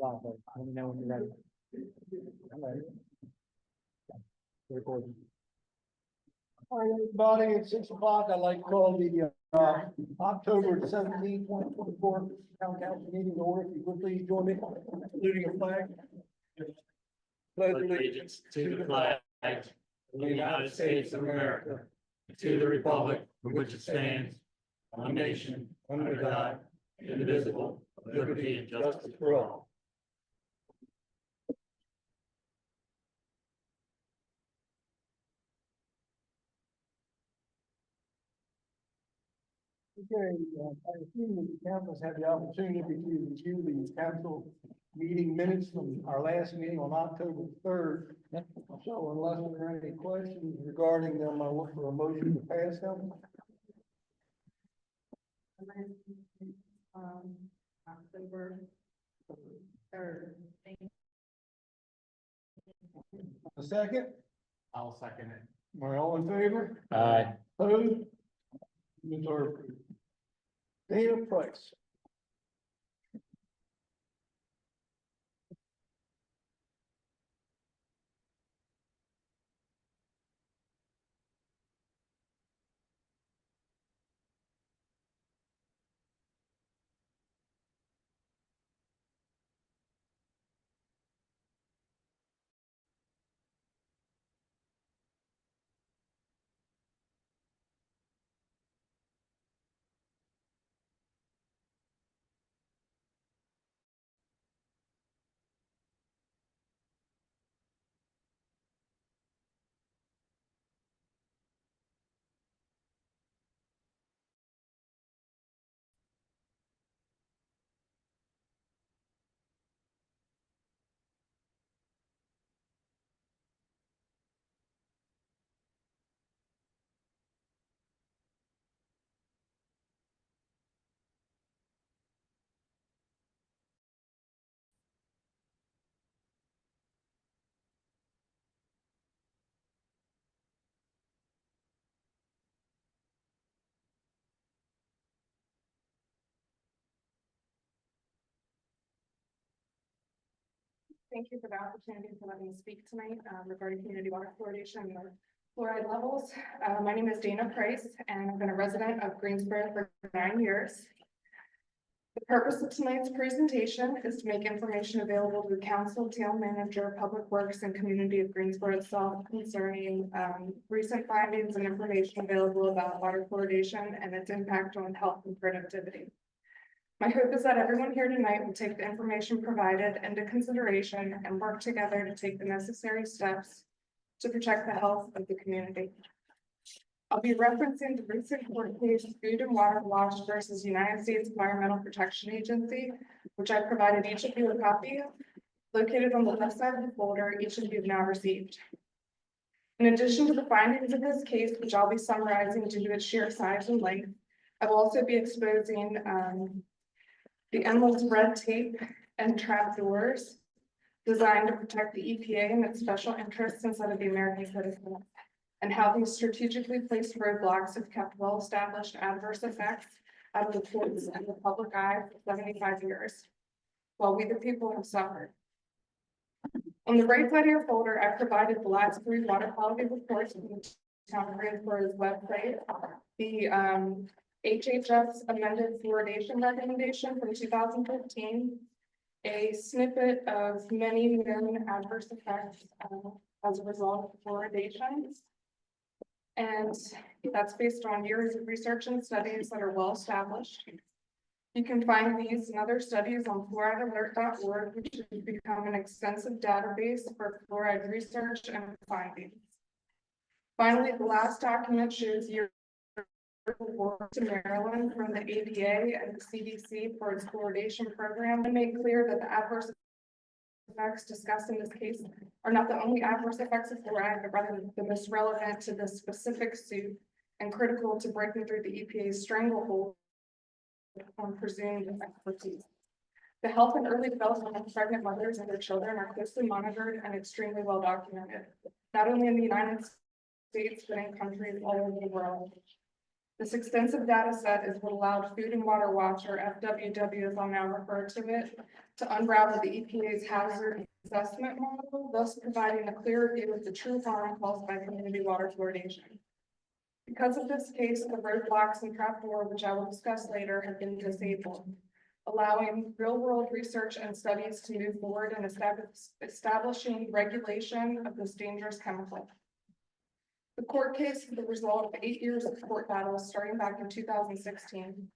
Let me know when you're ready. I'm ready. Recording. All right, everybody, it's 6 o'clock. I'd like to call the October 17, 2024 town council meeting to order. If you would please join me, saluting a flag. Pledge Allegiance to the flag of the United States of America, and to the republic for which it stands, one nation, under God, indivisible, with liberty and justice for all. Okay, I assume that the councils have the opportunity to review the council meeting minutes from our last meeting on October 3rd. So unless there are any questions regarding them, I'll look for a motion to pass them. October 3rd. A second? I'll second it. Are all in favor? Aye. Opposed? Minutes are approved. Dana Price. Thank you for the opportunity to let me speak tonight regarding community water fluoridation and the fluoride levels. My name is Dana Price, and I've been a resident of Greensboro for 9 years. The purpose of tonight's presentation is to make information available to the council, town manager, public works, and community of Greensboro itself concerning recent findings and information available about water fluoridation and its impact on health and productivity. My hope is that everyone here tonight will take the information provided into consideration and work together to take the necessary steps to protect the health of the community. I'll be referencing the recent court case, Food and Water Wash versus United States Environmental Protection Agency, which I provided each of you a copy of, located on the left side of the folder each of you have now received. In addition to the findings of this case, which I'll be summarizing due to its sheer size and length, I will also be exposing the endless red tape and trapdoors designed to protect the EPA and its special interests instead of the American citizens, and how these strategically placed roadblocks have kept well-established adverse effects out of the courts and the public eye for 75 years, while we the people have suffered. On the right side of your folder, I provided the last 3 water quality reports from the town of Greensboro's website. The HHS amended fluoridation recommendation from 2015, a snippet of many known adverse effects as a result of fluoridation. And that's based on years of research and studies that are well established. You can find these and other studies on fluoridealert.org, which has become an extensive database for fluoride research and findings. Finally, the last document shows year report to Maryland from the ADA and the CDC for its fluoridation program, and make clear that the adverse effects discussed in this case are not the only adverse effects of fluoride, but rather the most relevant to this specific suit and critical to breaking through the EPA's stranglehold on presumed expertise. The health and early development of pregnant mothers and their children are closely monitored and extremely well documented, not only in the United States, but in countries all over the world. This extensive data set is what allowed Food and Water Watch, or FWW as I'll now refer to it, to unravel the EPA's hazard assessment model, thus providing a clearer view of the true harm caused by community water fluoridation. Because of this case, the roadblocks and trapdoor, which I will discuss later, have been disabled, allowing real-world research and studies to move forward in establishing regulation of this dangerous chemical. The court case is the result of 8 years of court battles starting back in 2016.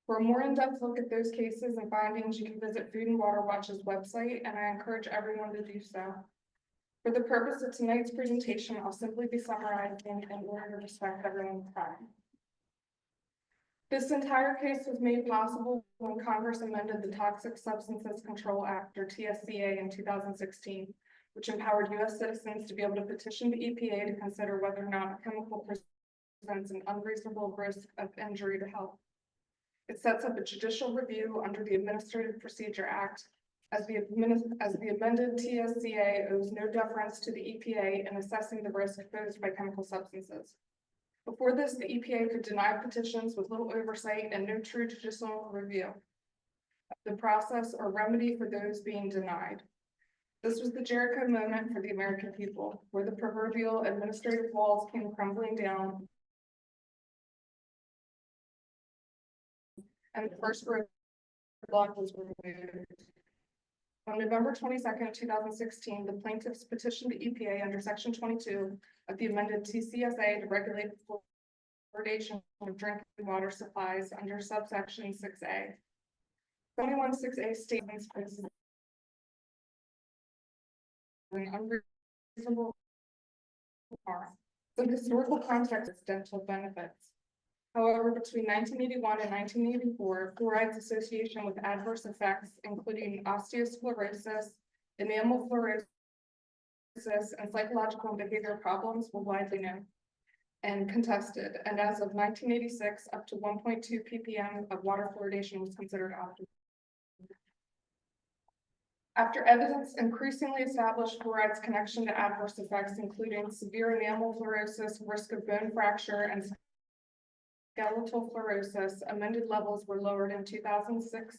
For a more in-depth look at those cases and findings, you can visit Food and Water Watch's website, and I encourage everyone to do so. For the purpose of tonight's presentation, I'll simply be summarizing in order to respect everyone's time. This entire case was made possible when Congress amended the Toxic Substances Control Act, or TSCA, in 2016, which empowered U.S. citizens to be able to petition the EPA to consider whether or not a chemical presents an unreasonable risk of injury to health. It sets up a judicial review under the Administrative Procedure Act, as the amended TSCA owes no deference to the EPA in assessing the risk posed by chemical substances. Before this, the EPA could deny petitions with little oversight and no true judicial review of the process or remedy for those being denied. This was the Jericho moment for the American people, where the proverbial administrative walls came crumbling down and the first roadblock was removed. On November 22nd, 2016, the plaintiffs petitioned the EPA under Section 22 of the amended TCSA to regulate the fluoridation of drinking water supplies under subsection 6A. 21(6)(a) statements poses an unreasonable harm. Some historical context is dental benefits. However, between 1981 and 1984, fluoride's association with adverse effects, including osteosclerosis, enamel fluorosis, and psychological and behavioral problems, were widely known and contested. And as of 1986, up to 1.2 ppm of water fluoridation was considered optimal. After evidence increasingly established fluoride's connection to adverse effects, including severe enamel fluorosis, risk of bone fracture, and skeletal fluorosis, amended levels were lowered in 2006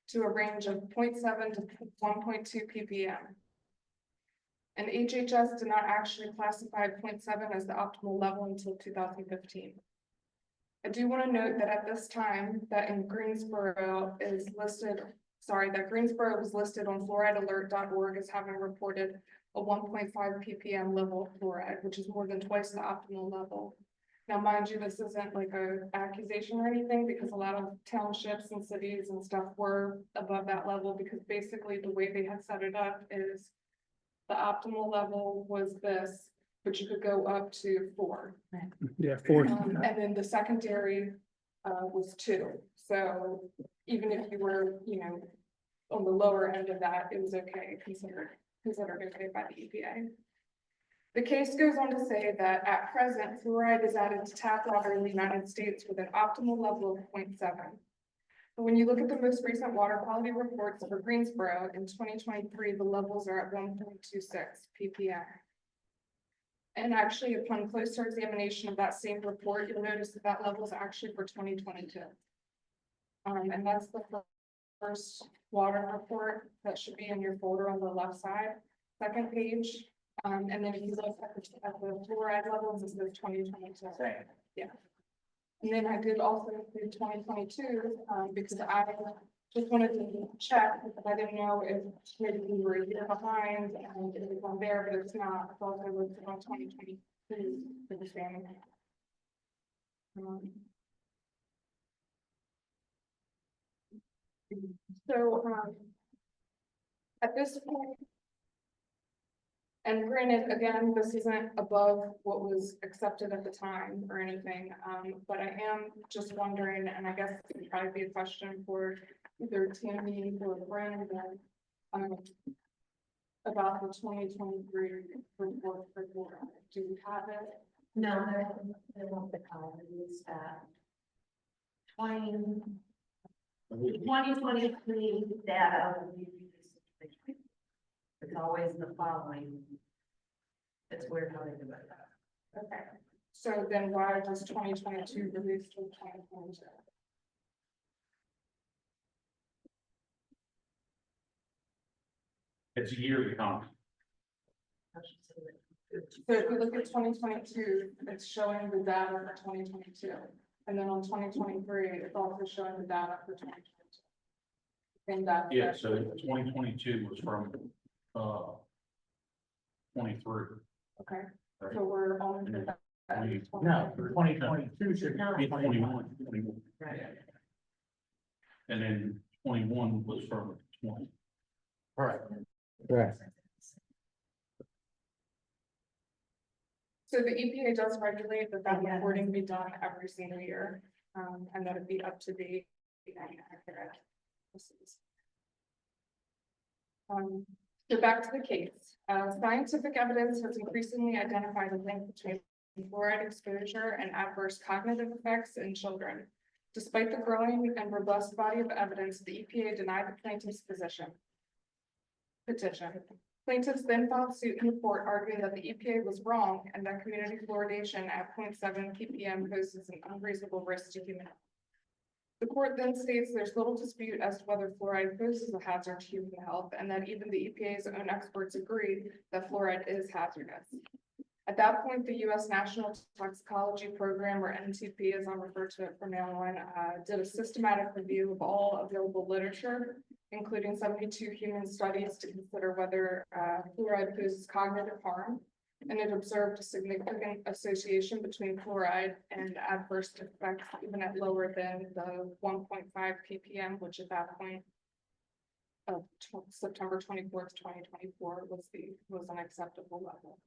to a range of 0.7 to 1.2 ppm. And HHS did not actually classify 0.7 as the optimal level until 2015. I do want to note that at this time that in Greensboro is listed, that Greensboro was listed on fluoridealert.org as having reported a 1.5 ppm level of fluoride, which is more than twice the optimal level. Now, mind you, this isn't like an accusation or anything, because a lot of townships and cities and stuff were above that level, because basically the way they had set it up is the optimal level was this, but you could go up to 4. Yeah, 4. And then the secondary was 2. So even if you were, on the lower end of that, it was okay, considered okay by the EPA. The case goes on to say that at present, fluoride is added to tap water in the United States with an optimal level of 0.7. But when you look at the most recent water quality reports for Greensboro in 2023, the levels are at 1.26 ppm. And actually, upon closer examination of that same report, you'll notice that that level is actually for 2022. And that's the first water report that should be in your folder on the left side, second page. And then if you look at the fluoride levels, this is 2022. Yeah. And then I did also include 2022 because I just wanted to check, because I didn't know if maybe we were a year behind and it was on there, but it's not. It's also listed on 2022 for the same. So at this point, and granted, again, this isn't above what was accepted at the time or anything, but I am just wondering, and I guess it would probably be a question for either Tammy or Brandon, about the 2023 report for water. Do you have it? No, they won't be calling it that. 2023 data will be released. It's always the following. It's weird how they do it. Okay, So then why was 2022 released from 2022? It's a yearly count. So if you look at 2022, it's showing the data for 2022. And then on 2023, it's also showing the data for 2022. And that. Yeah, so 2022 was from, 23. Okay, Right. so we're on. to that. No, 2022 should Be 21. Right. And then 21 was from 20. Correct. So the EPA does regulate that reporting be done every single year, and that it be up to date and accurate. So back to the case, scientific evidence has increasingly identified a link between fluoride exposure and adverse cognitive effects in children. Despite the growing and robust body of evidence, the EPA denied the plaintiff's petition. Plaintiffs then filed suit in court arguing that the EPA was wrong and that community fluoridation at 0.7 ppm poses an unreasonable risk to human health. The court then states there's little dispute as to whether fluoride poses a hazard to human health and that even the EPA's own experts agree that fluoride is hazardous. At that point, the U.S. National Toxicology Program, or NTP, as I'll refer to it from now on, did a systematic review of all available literature, including 72 human studies to consider whether fluoride poses cognitive harm. And it observed a significant association between fluoride and adverse effects, even at lower than the 1.5 ppm, which at that point of September 24th, 2024 was an acceptable level.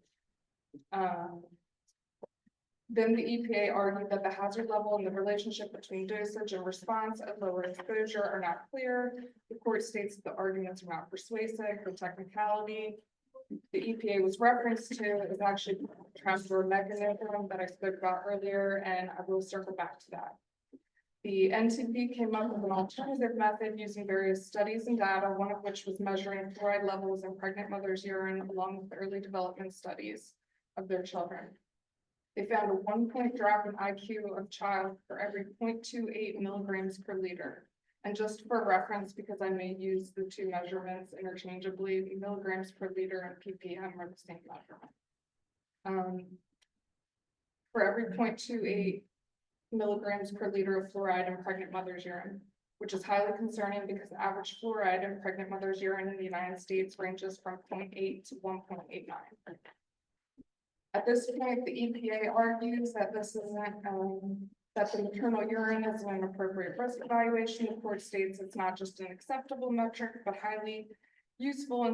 Then the EPA argued that the hazard level and the relationship between dosage and response at lower exposure are not clear. The court states that the arguments are not persuasive. The technicality the EPA was referenced to is actually a transfer mechanism that I spoke about earlier, and I will circle back to that. The NTP came up with an alternative method using various studies and data, one of which was measuring fluoride levels in pregnant mothers' urine along with early development studies of their children. They found a 1-point drop in IQ of child for every 0.28 milligrams per liter. And just for reference, because I may use the two measurements interchangeably, the milligrams per liter and ppm are the same measurement. For every 0.28 milligrams per liter of fluoride in pregnant mother's urine, which is highly concerning because the average fluoride in pregnant mother's urine in the United States ranges from 0.8 to 1.89. At this point, the EPA argues that this isn't, that the maternal urine is an appropriate risk evaluation. The court states it's not just an acceptable metric, but highly useful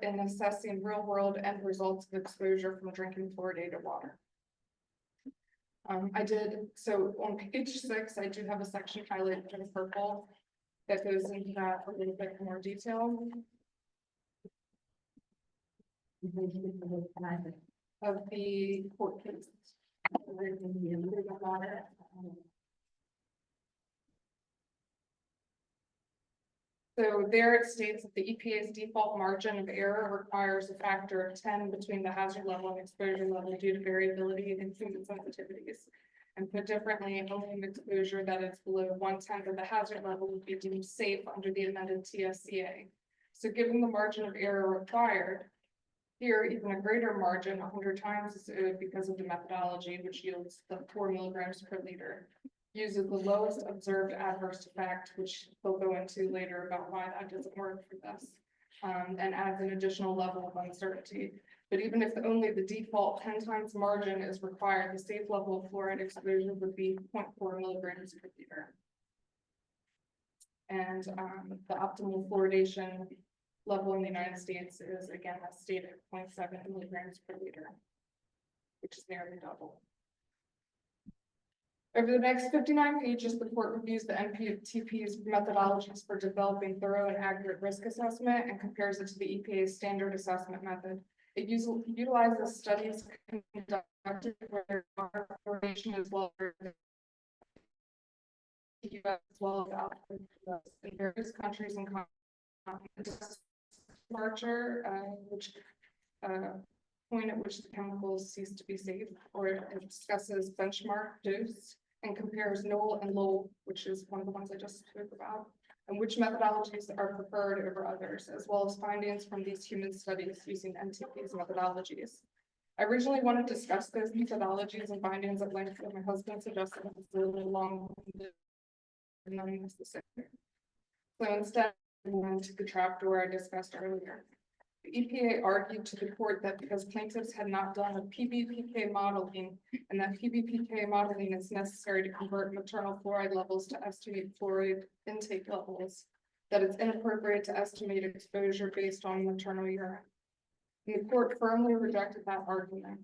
in assessing real world end results of exposure from drinking fluoridated water. So on page 6, I do have a section highlighted in purple that goes into that a little bit more detail. Of the court cases. So there it states that the EPA's default margin of error requires a factor of 10 between the hazard level and exposure level due to variability in food sensitivities. And put differently, only an exposure that is below 1/10 of the hazard level would be deemed safe under the amended TSCA. So given the margin of error required, here, even a greater margin, 100 times is because of the methodology, which yields the 4 milligrams per liter, uses the lowest observed adverse effect, which they'll go into later about why that doesn't work for this, and adds an additional level of uncertainty. But even if only the default 10 times margin is required, the safe level of fluoride exposure would be 0.4 milligrams per liter. And the optimal fluoridation level in the United States is again as stated 0.7 milligrams per liter, which is nearly double. Over the next 59 pages, the court reviews the NTP's methodologies for developing thorough and accurate risk assessment and compares it to the EPA's standard assessment method. It utilizes studies conducted where fluoridation as well as in various countries and continents. Marcher, which point at which the chemicals cease to be safe, or it discusses benchmark dose and compares Knoll and Lowell, which is one of the ones I just spoke about, and which methodologies are preferred over others, as well as findings from these human studies using NTP's methodologies. I originally wanted to discuss those methodologies and findings at length, but my husband suggested it was a little long and unnecessary. So instead, I went to the trapdoor I discussed earlier. The EPA argued to the court that because plaintiffs had not done a PBPK modeling and that PBPK modeling is necessary to convert maternal fluoride levels to estimate fluoride intake levels, that it's inappropriate to estimate exposure based on maternal urine. And the court firmly rejected that argument.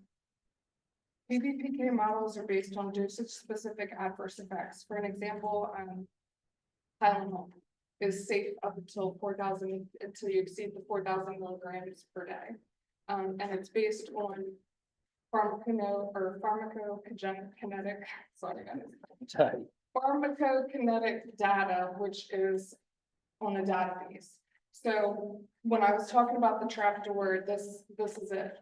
PBPK models are based on dosage-specific adverse effects. For an example, Tylenol is safe up until 4,000, until you exceed the 4,000 milligrams per day. And it's based on pharmacokinetic, sorry guys, pharmacokinetic data, which is on a database. So when I was talking about the trapdoor, this is it.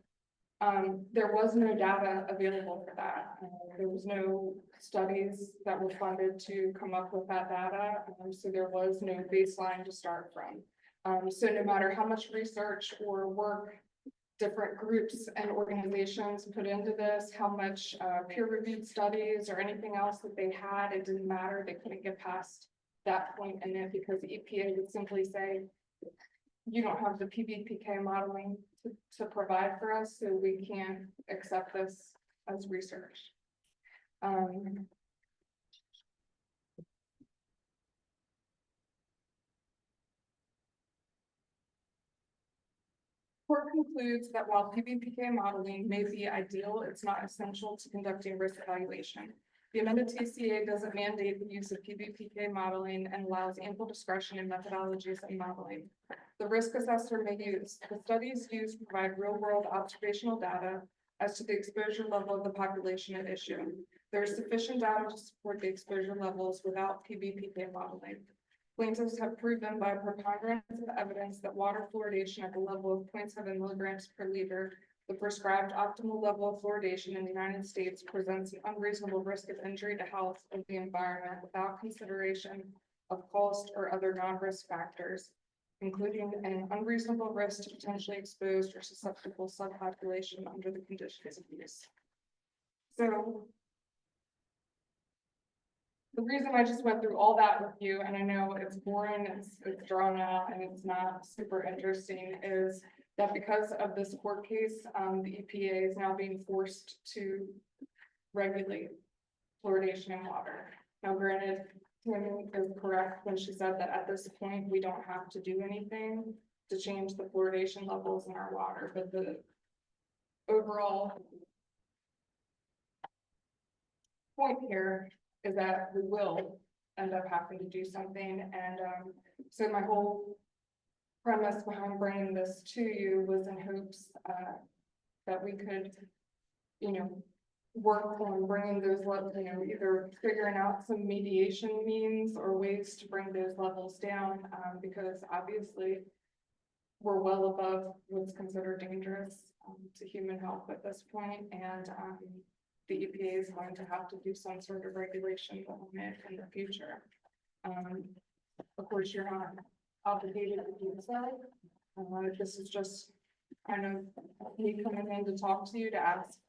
There was no data available for that. There was no studies that were funded to come up with that data. So there was no baseline to start from. So no matter how much research or work different groups and organizations put into this, how much peer-reviewed studies or anything else that they had, it didn't matter. They couldn't get past that point in it because the EPA would simply say, you don't have the PBPK modeling to provide for us, so we can't accept this as research. Court concludes that while PBPK modeling may be ideal, it's not essential to conducting risk evaluation. The amended TCA doesn't mandate the use of PBPK modeling and allows ample discretion in methodologies and modeling. The risk assessor may use the studies used provide real-world observational data as to the exposure level of the population at issue. There is sufficient data to support the exposure levels without PBPK modeling. Plaintiffs have proven by preponderance of evidence that water fluoridation at the level of 0.7 milligrams per liter, the prescribed optimal level of fluoridation in the United States, presents an unreasonable risk of injury to health of the environment without consideration of cost or other non-risk factors, including an unreasonable risk to potentially exposed or susceptible subpopulation under the conditions of use. So the reason I just went through all that with you, and I know it's boring, it's drawn out, and it's not super interesting, is that because of this court case, the EPA is now being forced to regulate fluoridation in water. Now, granted, Tammy is correct when she said that at this point, we don't have to do anything to change the fluoridation levels in our water, but the overall point here is that we will end up having to do something. And so my whole premise behind bringing this to you was in hopes that we could, work on bringing those levels, either figuring out some mediation means or ways to bring those levels down, because obviously we're well above what's considered dangerous to human health at this point, and the EPA is going to have to do some sort of regulation on it in the future. Of course, you're not obligated to do so. This is just kind of me coming in to talk to you to ask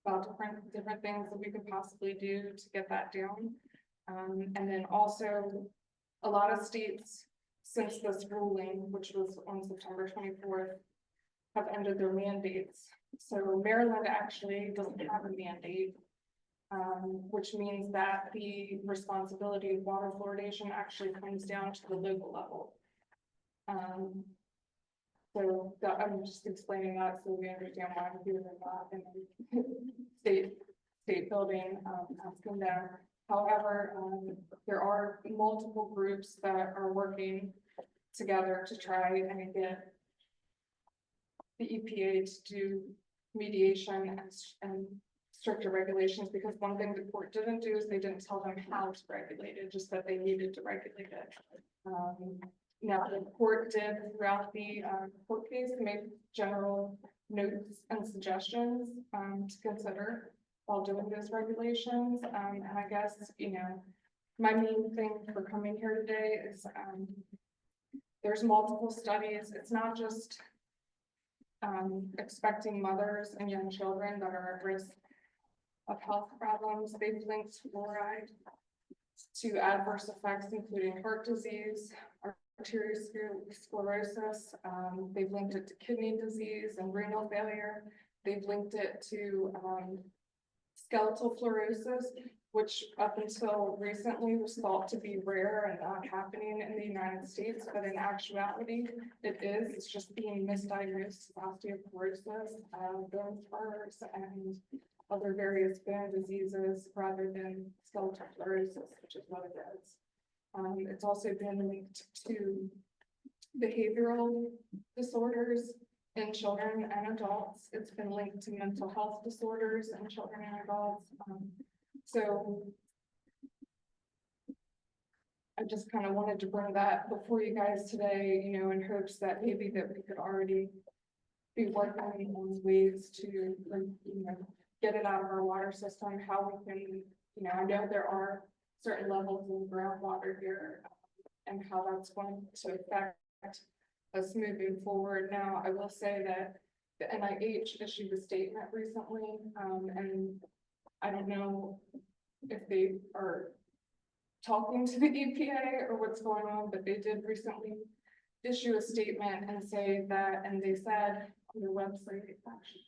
about different things that we could possibly do to get that down. And then also a lot of states since this ruling, which was on September 24th, have ended their mandates. So Maryland actually doesn't have a mandate, which means that the responsibility of water fluoridation actually comes down to the local level. So I'm just explaining that so we understand why I'm doing that in state building, asking them. However, there are multiple groups that are working together to try and get the EPA to do mediation and stricter regulations, because one thing the court didn't do is they didn't tell them how to regulate it, just that they needed to regulate it. Now the court did throughout the court case make general notes and suggestions, to consider while doing those regulations. And I guess, my main thing for coming here today is, there's multiple studies. It's not just expecting mothers and young children that are at risk of health problems. They've linked fluoride to adverse effects, including heart disease, arteriosclerosis. They've linked it to kidney disease and renal failure. They've linked it to skeletal fluorosis, which up until recently was thought to be rare and not happening in the United States, but in actuality, it is. It's just being misdiagnosed as osteoporosis, bone spurs, and other various bone diseases rather than skeletal fluorosis, which is what it is. It's also been linked to behavioral disorders in children and adults. It's been linked to mental health disorders in children and adults. So I just kind of wanted to bring that before you guys today, in hopes that maybe that we could already be working on ways to, get it out of our water system, how we can, I know there are certain levels in groundwater here, and how that's going to affect us moving forward. Now, I will say that the NIH issued a statement recently, and I don't know if they are talking to the EPA or what's going on, but they did recently issue a statement and say that, and they said on their website, actually,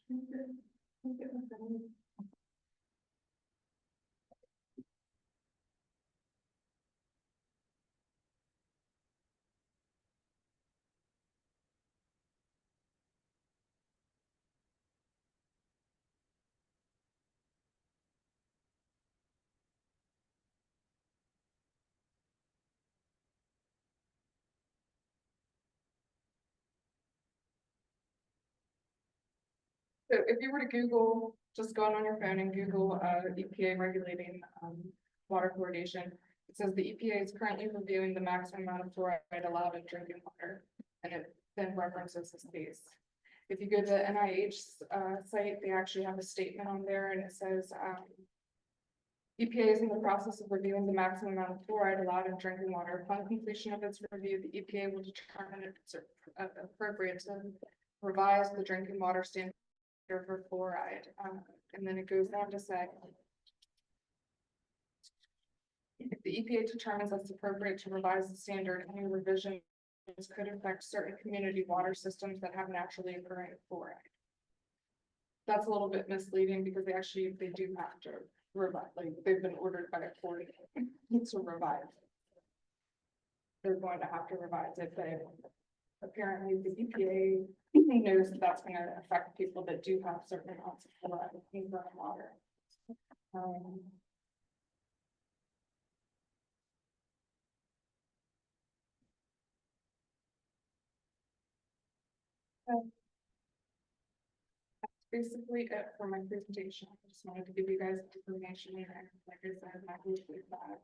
so if you were to Google, just go on your phone and Google EPA regulating water fluoridation, it says the EPA is currently reviewing the maximum amount of fluoride allowed in drinking water, and it then references the space. If you go to the NIH site, they actually have a statement on there, and it says EPA is in the process of reviewing the maximum amount of fluoride allowed in drinking water. Upon completion of its review, the EPA will determine if it's appropriate to revise the drinking water standard for fluoride. And then it goes on to say, if the EPA determines that it's appropriate to revise the standard, any revisions could affect certain community water systems that have naturally occurring fluoride. That's a little bit misleading because they do have to revise, like they've been ordered by a court to revise. They're going to have to revise it, but apparently the EPA knows that that's going to affect people that do have certain amounts of fluoride in their water. That's basically it for my presentation. I just wanted to give you guys information, and like I said, I believe that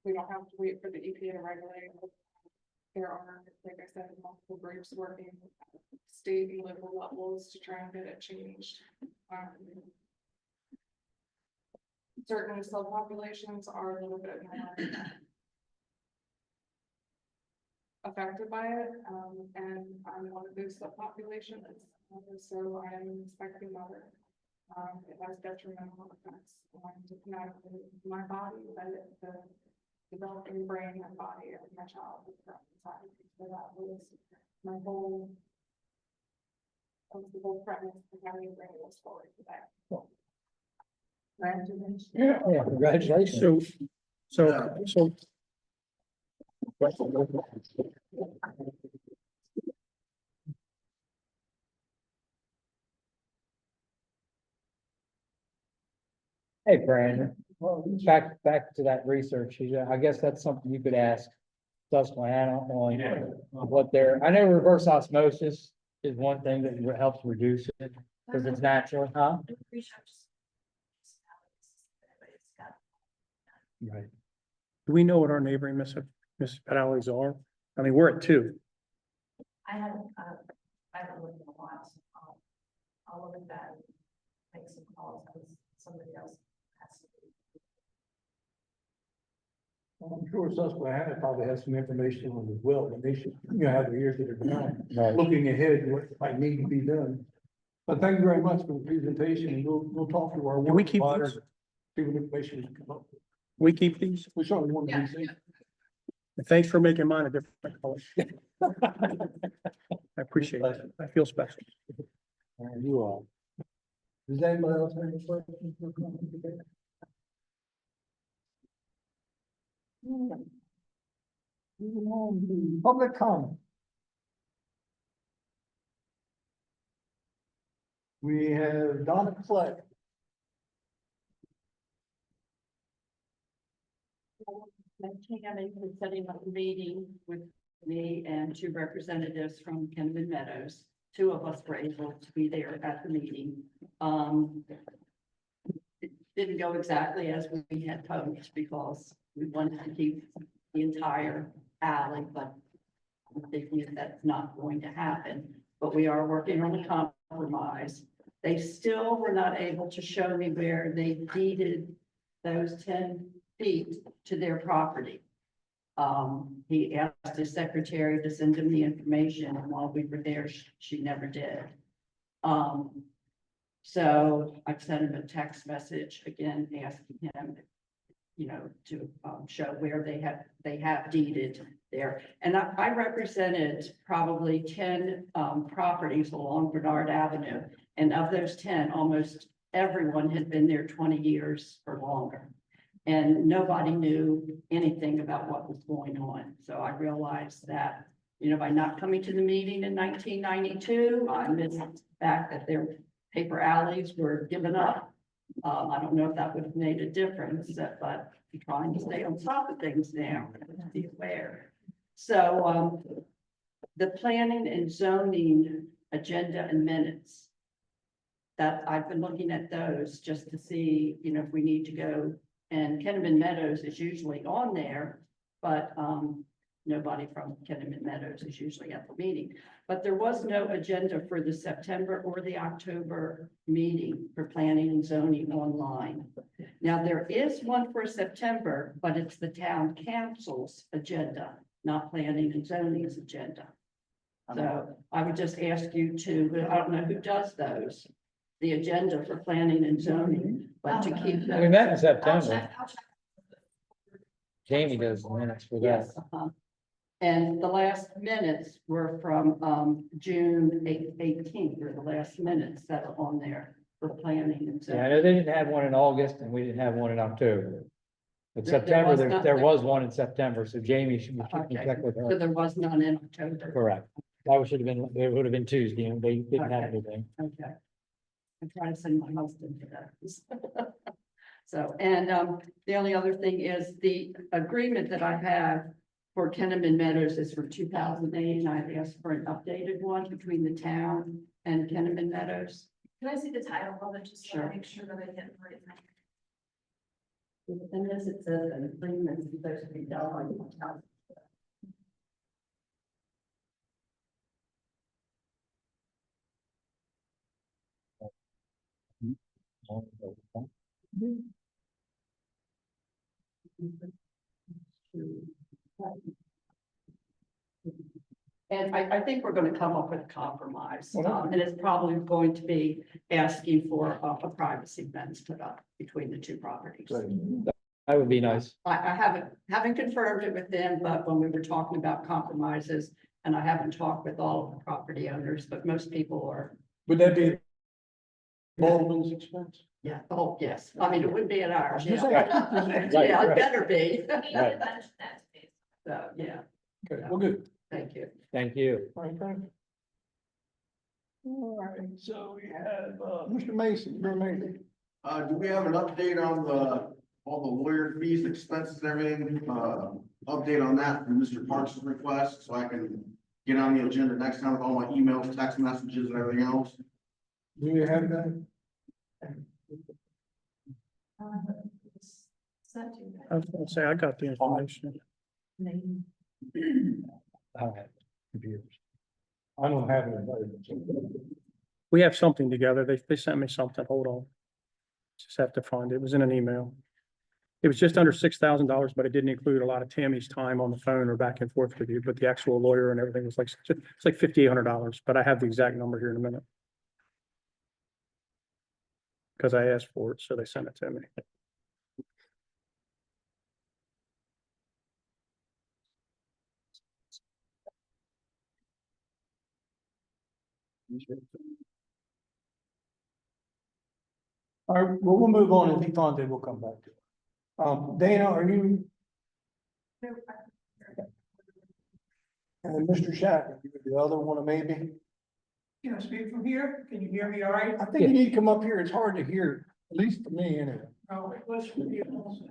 we don't have to wait for the EPA to regulate. There are, like I said, multiple groups working at state and local levels to try and get it changed. Certain subpopulations are a little bit more affected by it, and I'm one of those subpopulations. So I am expecting mother. It has detrimental effects on not only my body, but the developing brain and body of my child. So that was my whole, that was the whole premise of having bring this forward today. Congratulations. Yeah, congratulations. So Hey, Brandon, well, back to that research, I guess that's something you could ask Susquehanna on what they're, I know reverse osmosis is one thing that helps reduce it, because it's natural, huh? right. Do we know what our neighboring municipalities are? I mean, we're at 2. I haven't looked at a lot. I'll look at that and make some calls, because somebody else has to. I'm sure Susquehanna probably has some information on it as well, and they should, have the years that are going, Right. looking ahead, what might need to be done. But thank you very much for the presentation, and we'll talk to our. Do we keep providers, these? See what information we can come up with. We keep these? We certainly want to be safe. Thanks for making mine a different color. I appreciate it. I feel special. You are. Does anybody else have any questions? for comment today? Moving on to public comment. We have Donna Clay. Tammy was setting up a meeting with me and two representatives from Kenneman Meadows. Two of us were able to be there at the meeting. It didn't go exactly as we had hoped because we wanted to keep the entire alley, but I'm thinking that's not going to happen. But we are working on a compromise. They still were not able to show me where they deeded those 10 feet to their property. He asked his secretary to send him the information, and while we were there, she never did. So I sent him a text message again, asking him, to show where they have deeded there. And I represented probably 10 properties along Bernard Avenue, and of those 10, almost everyone had been there 20 years or longer. And nobody knew anything about what was going on. So I realized that, by not coming to the meeting in 1992, I missed the fact that their paper alleys were given up. I don't know if that would have made a difference, but I'm trying to stay on top of things now, and be aware. So, the planning and zoning agenda and minutes, that I've been looking at those just to see, if we need to go. And Kenneman Meadows is usually on there, but nobody from Kenneman Meadows is usually at the meeting. But there was no agenda for the September or the October meeting for planning and zoning online. Now, there is one for September, but it's the town council's agenda, not planning and zoning's agenda. So I would just ask you to, I don't know who does those, the agenda for planning and zoning, but to keep. We met in I'll September. check. Jamie does the minutes for that. Yes. And the last minutes were from June 18th, or the last minutes that are on there for planning and Yeah, I zoning. know they didn't have one in August and we didn't have one in October. But There September, was there nothing. was one in September, so Jamie should be Okay. check with So her. there was none in October. Correct. That should have been, it would have been Tuesday and they didn't have Okay. anything. Okay. I'm trying to send my husband to those. So, and the only other thing is the agreement that I have for Kenneman Meadows is from 2008, and I've asked for an updated one between the town and Kenneman Meadows. Can I see the title of it, just so Sure. I make sure that I get it right? And this, it says an agreement is supposed to be done on. And I think we're gonna come up with a compromise, and it's probably going to be asking for a privacy fence put up between the two properties. That would be nice. I haven't confirmed it with them, but when we were talking about compromises, and I haven't talked with all of the property owners, but most people are, Would that be Baldwin's expense? yeah, oh, yes, I mean, it wouldn't be at ours, yeah. Right, Yeah, it right. better be, Right. so, yeah, Okay, well, good. thank you. Thank you. All right, thank you. All right, so we have, Mr. Mason, you're Mason. Do we have an update on all the lawyer fees, expenses and everything? Update on that from Mr. Parks' request, so I can get on the agenda next time with all my emails, text messages and everything else. Do you have that? Sent to you. I was gonna say, I got the information. I don't have computers. I don't have it. We have something together. They sent me something. Hold on. Just have to find it. It was in an email. It was just under $6,000, but it didn't include a lot of Tammy's time on the phone or back and forth with you, but the actual lawyer and everything was like, it's like $5,800, but I have the exact number here in a minute. Because I asked for it, so they sent it to me. All right, well, we'll move on. If he finds it, we'll come back to it. Dana, are you, and Mr. Shack, are you the other one, maybe? Can I speak from here? Can you hear me all right? I think you need to come up here. It's hard to hear, at least for me anyway. No, it was for you also.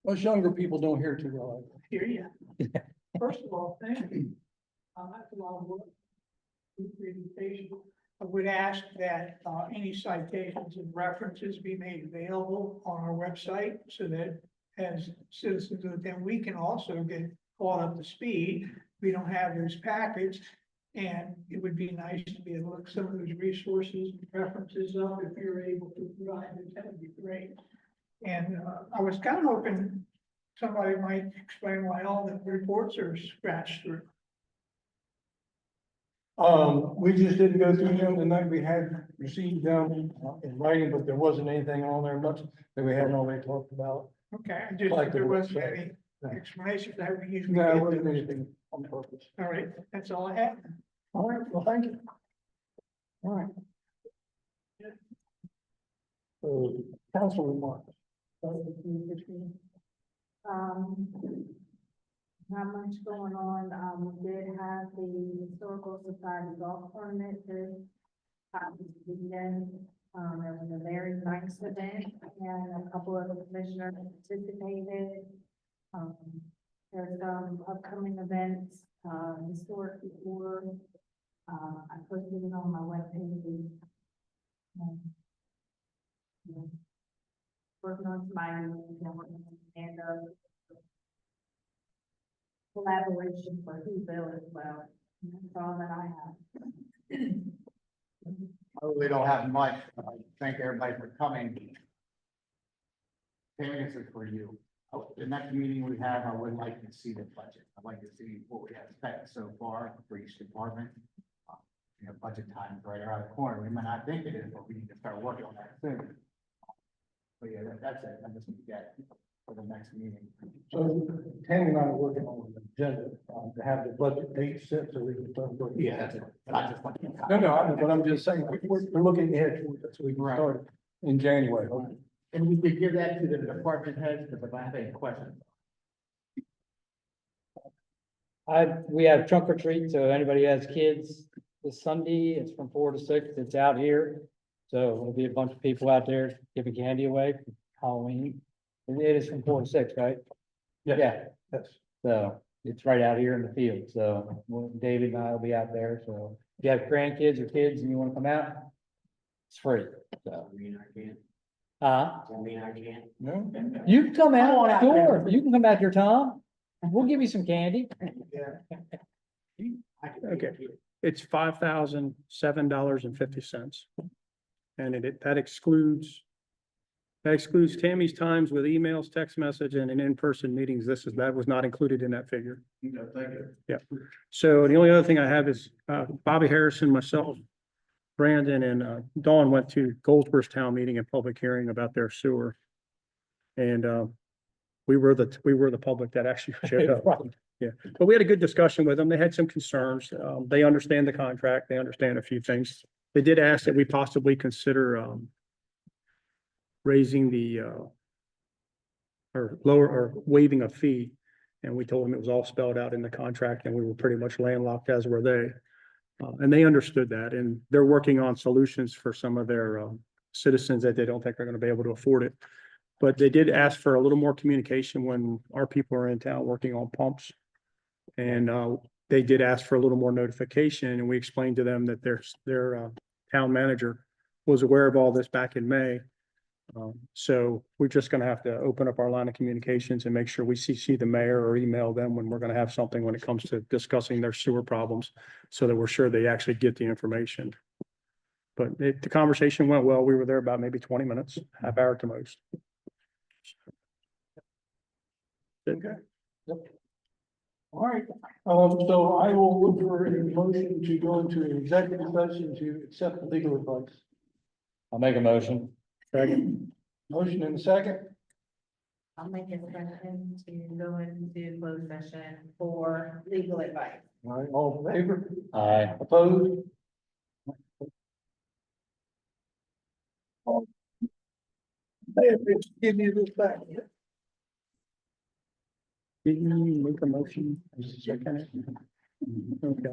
Most younger people don't hear too well. Hear you. First of all, thank you. That's a lot of work. Good presentation. I would ask that, any citations and references be made available on our website so that as citizens of the town, we can also get caught up to speed. We don't have those packets. And it would be nice to be able to look some of those resources and references up if you're able to provide it, that would be great. And I was kind of hoping somebody might explain why all the reports are scratched through. We just didn't go through them tonight. We had received them in writing, but there wasn't anything on there much that we hadn't already talked about. Okay, I just, Like there the wasn't website. any explanation for that we usually No, it get. wasn't anything on purpose. All right, that's all I have. All right, well, thank you. All right. So, council remarks. Not much going on. We did have the Historical Society golf tournament this weekend. It was a very nice event and a couple of the commissioners participated. There's some upcoming events, historic before. I posted it on my webpage. Working on and collaboration for Whoville as well. That's all that I have. I really don't have much. Thank everybody for coming. This is for you. The next meeting we have, I would like to see the budget. I'd like to see what we have spent so far for each department. Budget time is right around the corner. We might not think it is, but we need to start working on that soon. But yeah, that's it. I'm just gonna get for the next meeting. So Tammy and I are working on the agenda, to have the budget date set so we can start working. Yeah, that's it. But I just want to. But I'm just saying, we're looking ahead to it, so we can start in January. And we could give that to the department heads, because if I have any questions. We have trunk or treat, so anybody has kids this Sunday, it's from 4 to 6, it's out here. So there'll be a bunch of people out there giving candy away for Halloween. It is from 4 to 6, right? Yeah, Yes. so it's right out here in the field, so David and I will be out there, so if you have grandkids or kids and you wanna come out, it's free, so. No? You can come out, sure, you can come out here, Tom, we'll give you some candy. Okay, it's $5,007.50. And that excludes Tammy's times with emails, text message, and in-person meetings. That was not included in that figure. Okay, thank you. Yeah. So the only other thing I have is, Bobby Harrison, myself, Brandon, and Dawn went to Goldsboro's town meeting and public hearing about their sewer. And we were the public that actually showed up. Right. Yeah, but we had a good discussion with them. They had some concerns. They understand the contract. They understand a few things. They did ask that we possibly consider raising the or waiving a fee. And we told them it was all spelled out in the contract and we were pretty much landlocked, as were they. And they understood that, and they're working on solutions for some of their citizens that they don't think are going to be able to afford it. But they did ask for a little more communication when our people are in town working on pumps. And they did ask for a little more notification, and we explained to them that their town manager was aware of all this back in May. So we're just gonna have to open up our line of communications and make sure we CC the mayor or email them when we're gonna have something when it comes to discussing their sewer problems, so that we're sure they actually get the information. But the conversation went well. We were there about maybe 20 minutes, half hour to most. Okay. Yep. All right, so I will look for a motion to go into an executive session to accept legal advice. I'll make a motion. Second. Motion in a second, I'll make a second to go into closed session for legal advice. all right, all in favor, Aye. opposed? Hey, give me this back. Did you make a motion? Second it? Okay.